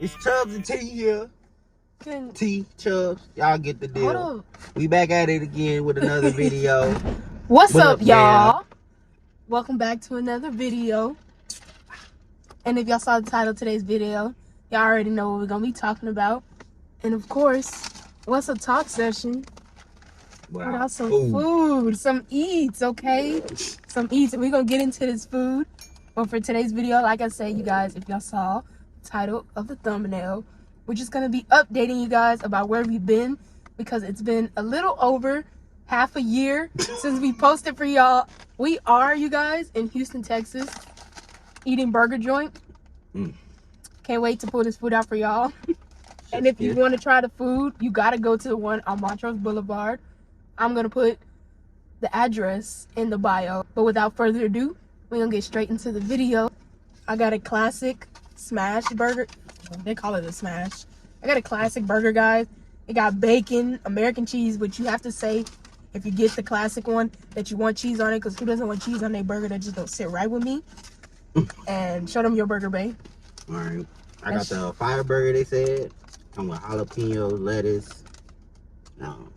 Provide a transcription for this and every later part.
It's Chubbs and T here. T, Chubbs. Y'all get the deal. We back at it again with another video. What's up, y'all? Welcome back to another video. And if y'all saw the title of today's video, y'all already know what we're going to be talking about. And of course, what's a talk session? Wow. Without some food, some eats, okay? Some eats. And we're going to get into this food. But for today's video, like I said, you guys, if y'all saw the title of the thumbnail, we're just going to be updating you guys about where we've been, because it's been a little over half a year since we posted for y'all. We are, you guys, in Houston, Texas, eating Burget Joint. Can't wait to pull this food out for y'all. And if you want to try the food, you got to go to the one on Montrose Boulevard. I'm going to put the address in the bio. But without further ado, we're going to get straight into the video. I got a classic smash burger. They call it a smash. I got a classic burger, guys. It got bacon, American cheese, which you have to say, if you get the classic one, that you want cheese on it, because who doesn't want cheese on their burger? That just don't sit right with me. And show them your burger, babe. All right. I got the fire burger, they said. Come with jalapeno, lettuce.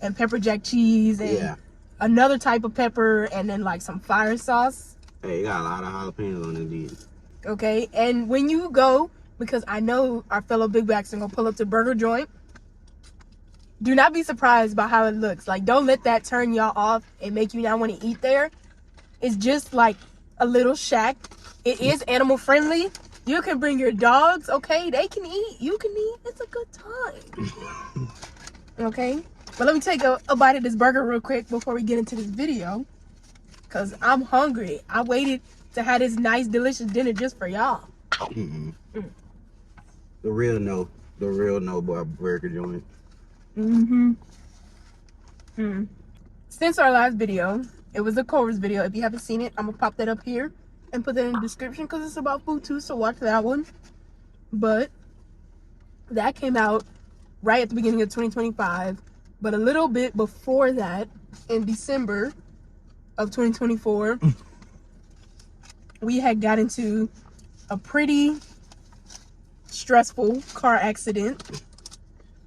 And pepper jack cheese. And another type of pepper. And then like some fire sauce. Hey, you got a lot of jalapenos on it, dude. Okay. And when you go, because I know our fellow big backs are going to pull up to Burget Joint, do not be surprised by how it looks. Like, don't let that turn y'all off and make you not want to eat there. It's just like a little shack. It is animal friendly. You can bring your dogs, okay? They can eat. You can eat. It's a good time. Okay? But let me take a bite of this burger real quick before we get into this video, because I'm hungry. I waited to have this nice, delicious dinner just for y'all. The real no Burger Joint. Since our last video, it was a Culver's video. If you haven't seen it, I'm gonna pop that up here and put that in the description, because it's about food too, so watch that one. But that came out right at the beginning of 2025, but a little bit before that, in December of 2024, we had got into a pretty stressful car accident.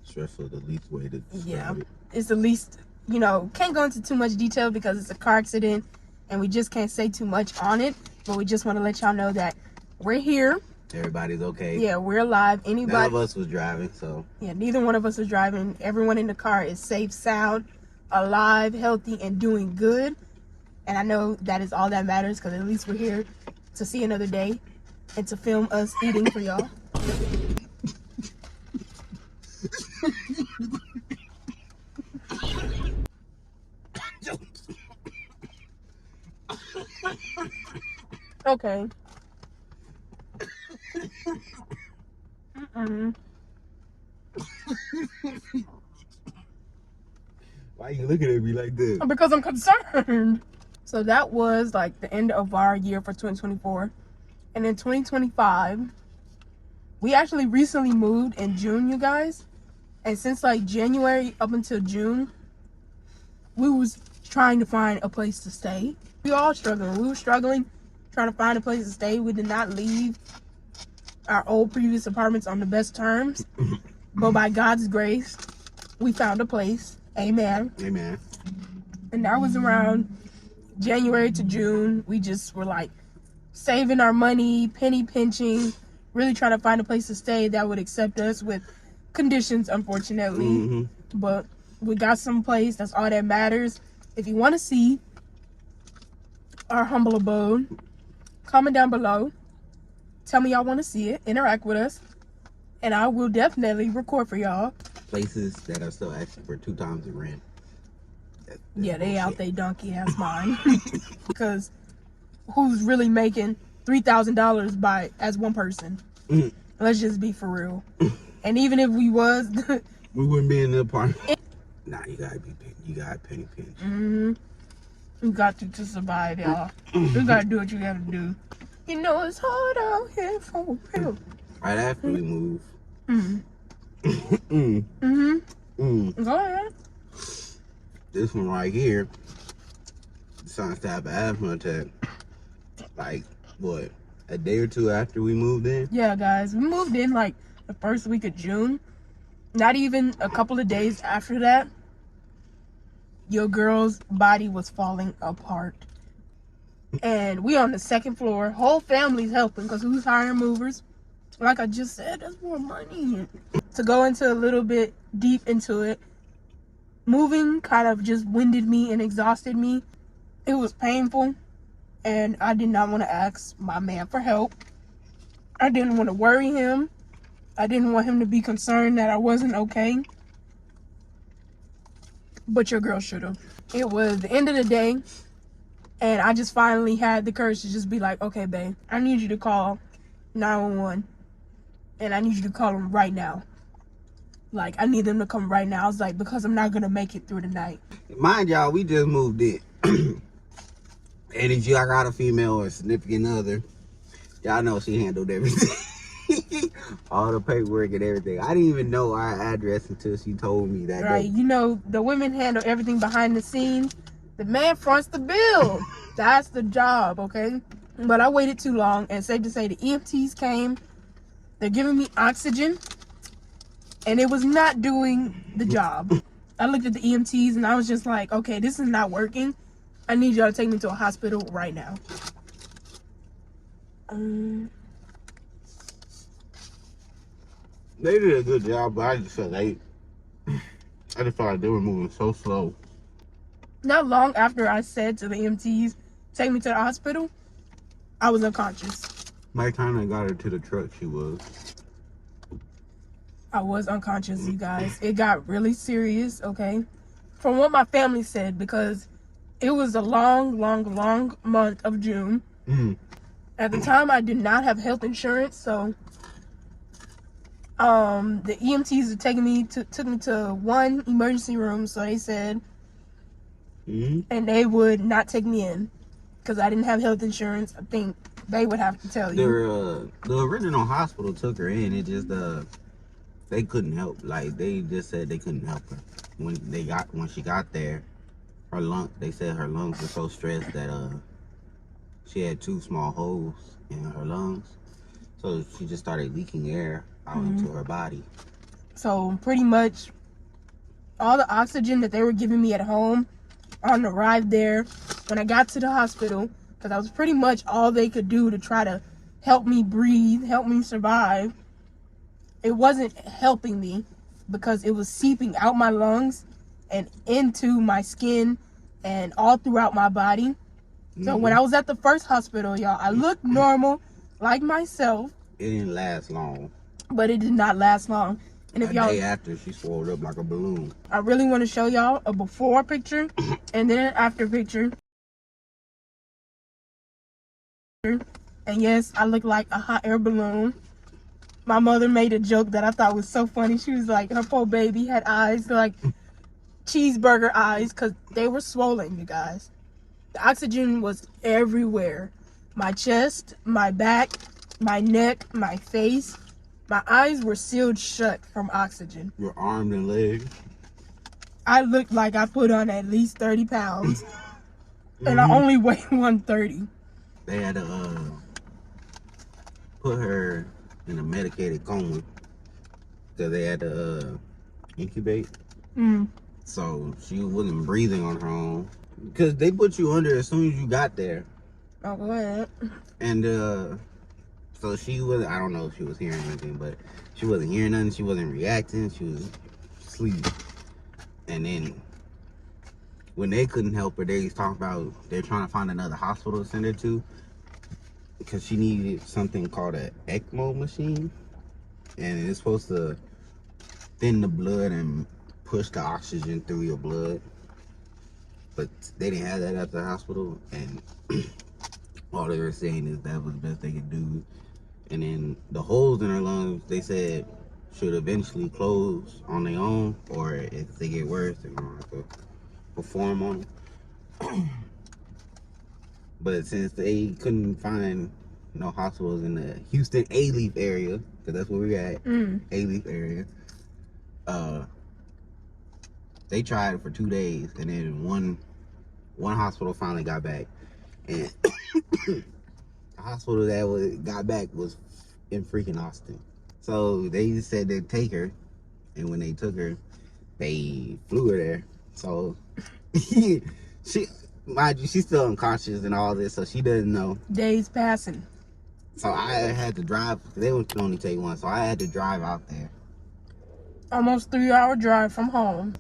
Stressful, the least way to describe it. It's the least, you know, can't go into too much detail because it's a car accident and we just can't say too much on it, but we just want to let y'all know that we're here. Everybody's okay. Yeah, we're alive. Anybody? None of us was driving, so. Yeah, neither one of us was driving. Everyone in the car is safe, sound, alive, healthy, and doing good. And I know that is all that matters, because at least we're here to see another day and to film us eating for y'all. Okay. Why are you looking at me like this? Because I'm concerned. So that was like the end of our year for 2024. And in 2025, we actually recently moved in June, you guys. And since like January up until June, we was trying to find a place to stay. We were all struggling. We were struggling trying to find a place to stay. We did not leave our old previous apartments on the best terms. But by God's grace, we found a place. Amen. Amen. And that was around January to June. We just were like saving our money, penny pinching, really trying to find a place to stay that would accept us with conditions, unfortunately. But we got some place. That's all that matters. If you want to see our humble abode, comment down below. Tell me y'all want to see it. Interact with us. And I will definitely record for y'all. Places that are still asking for 2 times the rent. Yeah, they out they donkey ass mind. Because who's really making $3,000 as one person? Let's just be for real. And even if we was, we wouldn't be in the apartment. Nah, you gotta be. You gotta penny pinch. You got to survive, y'all. You gotta do what you gotta do. You know it's hard out here for real. Right after we move. Go ahead. This one right here, starting to have an asthma attack. Like, what, a day or two after we moved in? Yeah, guys, we moved in like the first week of June. Not even a couple of days after that, your girl's body was falling apart. And we on the second floor. Whole family's helping because who's hiring movers? Like I just said, that's more money. To go into a little bit deep into it, moving kind of just winded me and exhausted me. It was painful, and I did not want to ask my man for help. I didn't want to worry him. I didn't want him to be concerned that I wasn't okay. But your girl should have. It was the end of the day, and I just finally had the courage to just be like, okay, babe, I need you to call 911, and I need you to call them right now. Like, I need them to come right now. I was like, because I'm not going to make it through the night. Mind y'all, we just moved in. And if y'all got a female or significant other, y'all know she handled everything. All the paperwork and everything. I didn't even know our address until she told me that Right, day. you know, the women handle everything behind the scenes. The man fronts the bill. That's the job, okay? But I waited too long, and safe to say the EMTs came. They're giving me oxygen, and it was not doing the job. I looked at the EMTs, and I was just like, okay, this is not working. I need y'all to take me to a hospital right now. They did a good job, but I just felt like they were moving so slow. Not long after I said to the EMTs, take me to the hospital, I was unconscious. By the time I got her to the truck, she was. I was unconscious, you guys. It got really serious, okay? From what my family said, because it was a long month of June. Mm. At the time, I did not have health insurance, so the EMTs were took me to one emergency room, so they said, and they would not take me in because I didn't have health insurance. I think they would have to tell you. The original hospital took her in. It just they couldn't help. Like they just said they couldn't help her when she got there. They said her lungs were so stressed that she had 2 small holes in her lungs, so she just started leaking air out into her body. So pretty much all the oxygen that they were giving me at home on arrived there when I got to the hospital, because that was pretty much all they could do to try to help me breathe, help me survive. It wasn't helping me because it was seeping out my lungs and into my skin and all throughout my body. So when I was at the first hospital, y'all, I looked normal, like myself. It didn't last long. But it did not last long. And if A day after, she swelled up like a balloon. I really want to show y'all a before picture and then an after picture. And yes, I look like a hot air balloon. My mother made a joke that I thought was so funny. She was like, her poor baby had eyes like cheeseburger eyes because they were swollen, you guys. The oxygen was everywhere. My chest, my back, my neck, my face. My eyes were sealed shut from oxygen. Your arms and legs. I looked like I put on at least 30 pounds. And I only weigh 130. They had to put her in a medicated coma because they had to incubate. So she wasn't breathing on her own. Because they put you under as soon as you got there. Oh, go ahead. And so she was, I don't know if she was hearing anything, but she wasn't hearing nothing. She wasn't reacting. She was asleep. And then when they couldn't help her, they was talking about they're trying to find another hospital to send her to because she needed something called an ECMO machine. And it's supposed to thin the blood and push the oxygen through your blood. But they didn't have that at the hospital. And all they were saying is that was the best they could do. And then the holes in her lungs, they said, should eventually close on their own, or if they get worse, they're gonna have to perform on them. But since they couldn't find no hospitals in the Houston A-Leaf area, because that's where we at, A-Leaf area, they tried for 2 days, and then one hospital finally got back, and the hospital that got back was in freaking Austin. So they said they'd take her, and when they took her, they flew her there. So she, mind you, she's still unconscious and all this, so she doesn't know. Days passing. So I had to drive. They would only take one, so I had to drive out there. Almost 3-hour drive from home.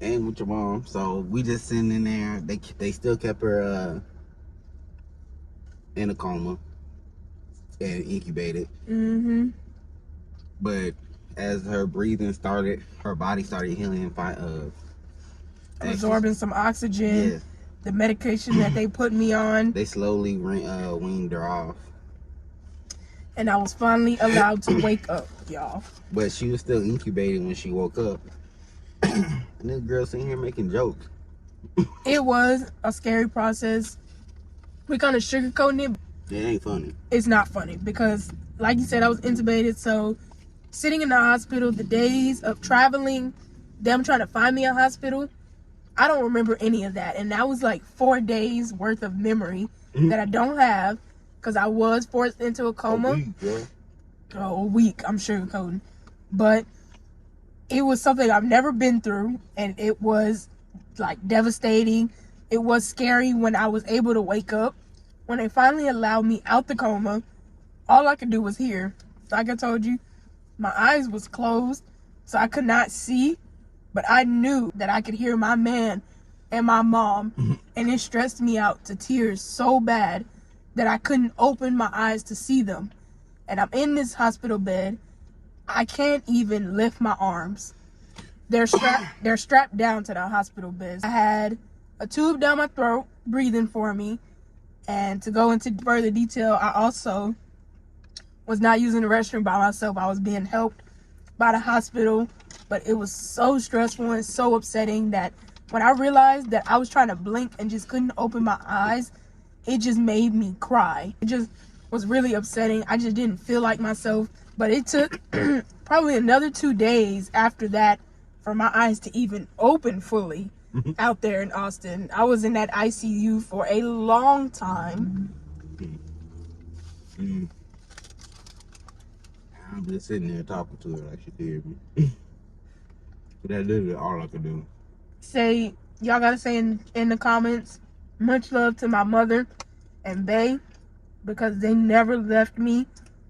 And with your mom, so we just sitting in there. They still kept her in a coma and incubated. Mm-hmm. But as her breathing started, her body started healing. Absorbing some oxygen. Yeah. The medication that they put me on. They slowly weaned her off. And I was finally allowed to wake up, y'all. But she was still incubated when she woke up. And this girl sitting here making jokes. It was a scary process. We kind of sugarcoating it. It ain't funny. It's not funny because, like you said, I was intubated. So sitting in the hospital, the days of traveling, them trying to find me a hospital, I don't remember any of that. And that was like 4 days worth of memory that I don't have because I was forced into a coma. A week, yeah. Oh, a week, I'm sugarcoating. But it was something I've never been through, and it was like devastating. It was scary when I was able to wake up. When they finally allowed me out the coma, all I could do was hear. Like I told you, my eyes was closed, so I could not see, but I knew that I could hear my man and my mom, and it stressed me out to tears so bad that I couldn't open my eyes to see them. And I'm in this hospital bed. I can't even lift my arms. They're strapped down to the hospital bed. I had a tube down my throat breathing for me. And to go into further detail, I also was not using the restroom by myself. I was being helped by the hospital. But it was so stressful and so upsetting that when I realized that I was trying to blink and just couldn't open my eyes, it just made me cry. It just was really upsetting. I just didn't feel like myself. But it took probably another 2 days after that for my eyes to even open fully out there in Austin. I was in that ICU for a long time. I'm just sitting there talking to her like she did me. But that's literally all I could do. Y'all gotta say in the comments, much love to my mother and Bay, because they never left me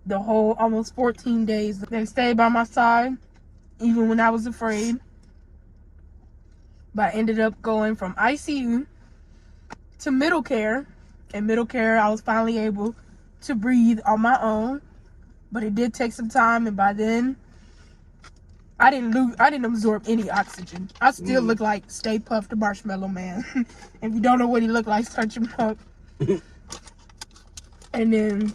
the whole almost 14 days. They stayed by my side, even when I was afraid. But I ended up going from ICU to middle care. In middle care, I was finally able to breathe on my own. But it did take some time, and by then, I didn't absorb any oxygen. I still look like Stay Puft the Marshmallow Man. If you don't know what he looked like, search him up. And then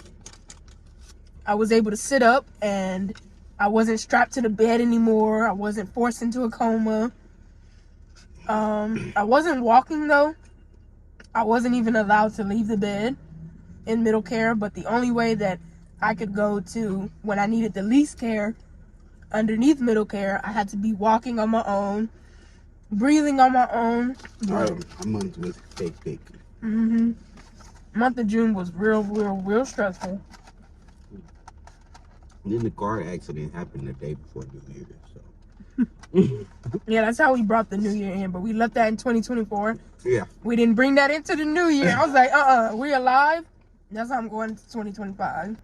I was able to sit up, and I wasn't strapped to the bed anymore. I wasn't forced into a coma. I wasn't walking though. I wasn't even allowed to leave the bed in middle care, but the only way that I could go to when I needed the least care underneath middle care, I had to be walking on my own, breathing on my own. A month was thick. Month of June was real stressful. Then the car accident happened the day before New Year's, so. Yeah, that's how we brought the new year in, but we left that in 2024. Yeah. We didn't bring that into the new year. I was like, we alive. That's how I'm going into 2025.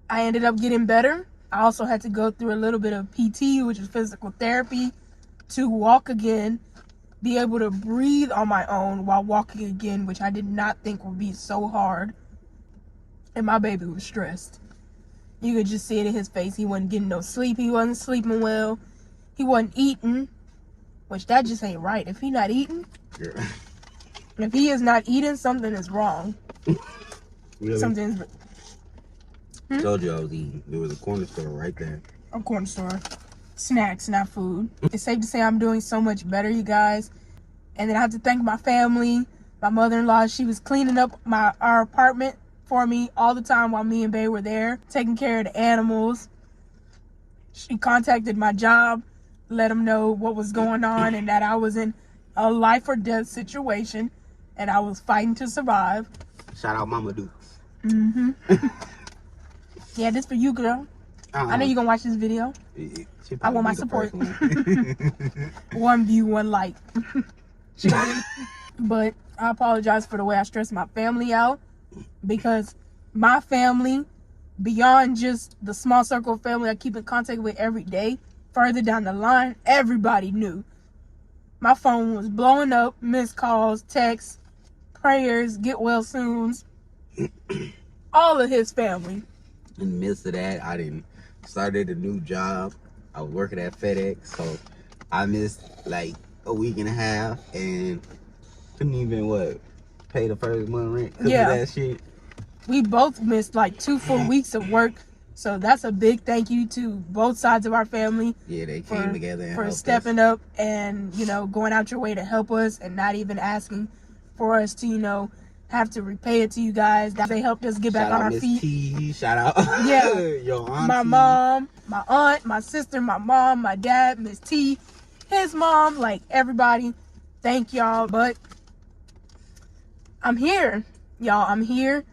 I ended up getting better. I also had to go through a little bit of PT, which is physical therapy, to walk again, be able to breathe on my own while walking again, which I did not think would be so hard. And my baby was stressed. You could just see it in his face. He wasn't getting no sleep. He wasn't sleeping well. He wasn't eating, which that just ain't right. If he not eating, Yeah. if he is not eating, something is wrong. Really? Something's... Told you I was eating. There was a corner store right there. A corner store. Snacks, not food. It's safe to say I'm doing so much better, you guys. And then I have to thank my family. My mother-in-law, she was cleaning up our apartment for me all the time while me and Bae were there, taking care of the animals. She contacted my job, let them know what was going on and that I was in a life or death situation and I was fighting to survive. Shout out Mama Dukes. Yeah, this for you, girl. I know you're gonna watch this video. I want my support. 1 view, 1 like. But I apologize for the way I stress my family out, because my family, beyond just the small circle of family I keep in contact with every day, further down the line, everybody knew. My phone was blowing up, missed calls, texts, prayers, get well soons. All of his family. In the midst of that, I didn't started a new job. I was working at FedEx, so I missed like a week and a half and couldn't even pay the first month rent. Yeah, that shit. We both missed like 2 full weeks of work, so that's a big thank you to both sides of our family. Yeah, they came together and for stepping up and going out your way to help us and not even asking for us to have to repay it to you guys. They helped us get back on our feet. T, shout out. Yeah. Your auntie. My mom, my aunt, my sister, my mom, my dad, Miss T, his mom, like everybody. Thank y'all. But I'm here, y'all. I'm here.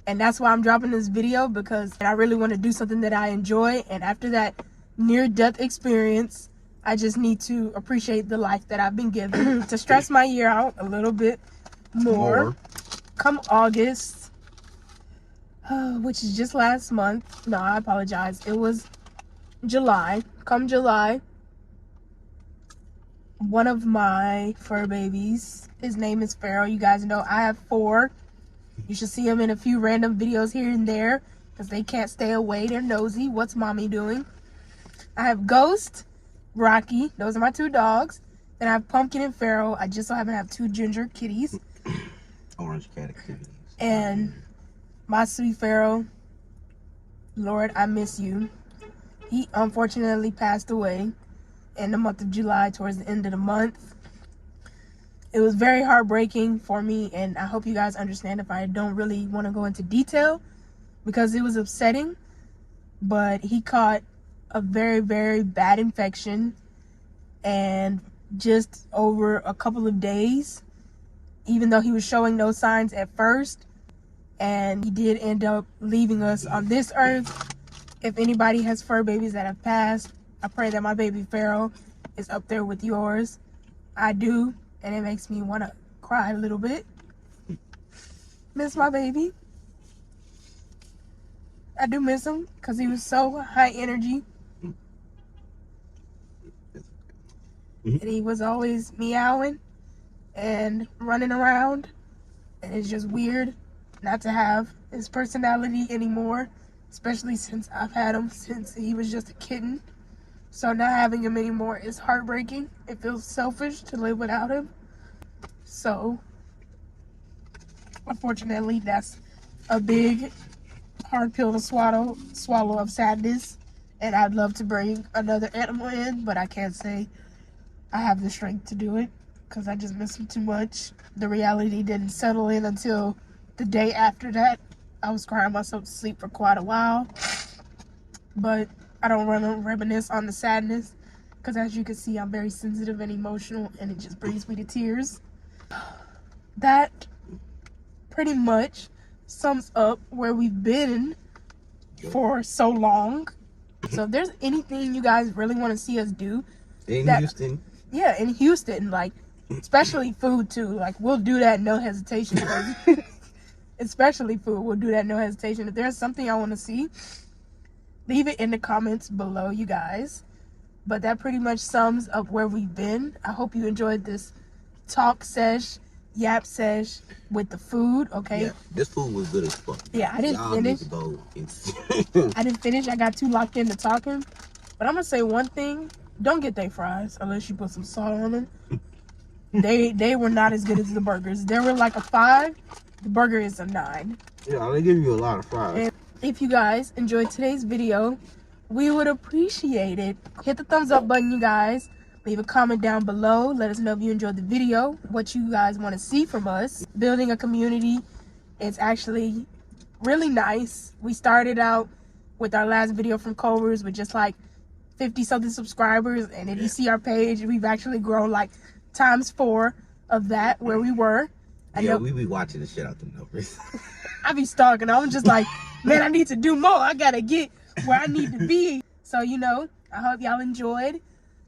And that's why I'm dropping this video, because I really want to do something that I enjoy. And after that near-death experience, I just need to appreciate the life that I've been given to stress my year out a little bit more. Come August, which is just last month. No, I apologize. It was July. Come July, one of my fur babies, his name is Pharaoh. You guys know I have 4. You should see him in a few random videos here and there, because they can't stay away. They're nosy. What's mommy doing? I have Ghost, Rocky. Those are my 2 dogs. Then I have Pumpkin and Pharaoh. I just so happen to have 2 ginger kitties. Orange cat activities. And my sweet Pharaoh, Lord, I miss you. He unfortunately passed away in the month of July, towards the end of the month. It was very heartbreaking for me, and I hope you guys understand if I don't really want to go into detail, because it was upsetting. But he caught a very, very bad infection, and just over a couple of days, even though he was showing no signs at first, and he did end up leaving us on this earth. If anybody has fur babies that have passed, I pray that my baby Pharaoh is up there with yours. I do, and it makes me want to cry a little bit. Miss my baby. I do miss him, because he was so high energy. And he was always meowing and running around, and it's just weird not to have his personality anymore, especially since I've had him since he was just a kitten. So not having him anymore is heartbreaking. It feels selfish to live without him. So unfortunately, that's a big hard pill to swallow of sadness, and I'd love to bring another animal in, but I can't say I have the strength to do it, because I just miss him too much. The reality didn't settle in until the day after that. I was crying myself to sleep for quite a while. But I don't want to reminisce on the sadness, because as you can see, I'm very sensitive and emotional, and it just brings me to tears. That pretty much sums up where we've been for so long. So if there's anything you guys really want to see us do in Houston. Yeah, in Houston, like, especially food too. Like, we'll do that no hesitation. Especially food, we'll do that no hesitation. If there's something I want to see, leave it in the comments below, you guys. But that pretty much sums up where we've been. I hope you enjoyed this talk sesh, yap sesh with the food, okay? Yeah, this food was good as fuck. Yeah, I didn't finish. I didn't finish. I got too locked into talking. But I'm going to say one thing. Don't get their fries unless you put some salt on them. They were not as good as the burgers. They were like a 5. The burger is a 9. Yeah, they give you a lot of fries. And if you guys enjoyed today's video, we would appreciate it. Hit the thumbs up button, you guys. Leave a comment down below. Let us know if you enjoyed the video, what you guys want to see from us. Building a community is actually really nice. We started out with our last video from Culver's with just like 50-something subscribers, and if you see our page, we've actually grown like ×4 of that where we were. We be watching the shit out the numbers. I be stalking. I'm just like, man, I need to do more. I gotta get where I need to be. So, you know, I hope y'all enjoyed.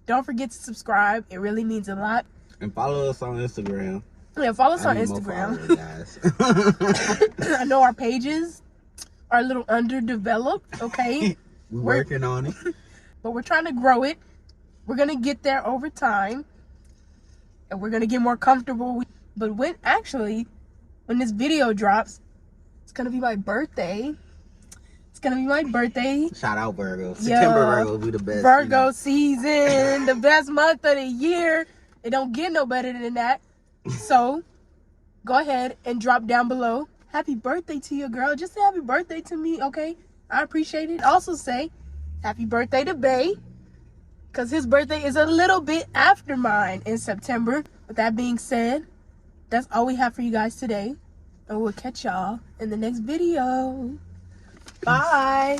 Don't forget to subscribe. It really means a lot. And follow us on Instagram. Yeah, follow us on need more Instagram. followers, guys. I know our pages are a little underdeveloped, okay? We're working on it. But we're trying to grow it. We're going to get there over time. And we're going to get more comfortable. But when this video drops, it's going to be my birthday. It's going to be my birthday. Shout out Virgo. September Virgo will be the best. Virgo season, the best month of the year. It don't get no better than that. So, go ahead and drop down below. Happy birthday to your girl. Just say happy birthday to me, okay? I appreciate it. Also say happy birthday to Bay, because his birthday is a little bit after mine in September. With that being said, that's all we have for you guys today. And we'll catch y'all in the next video. Bye.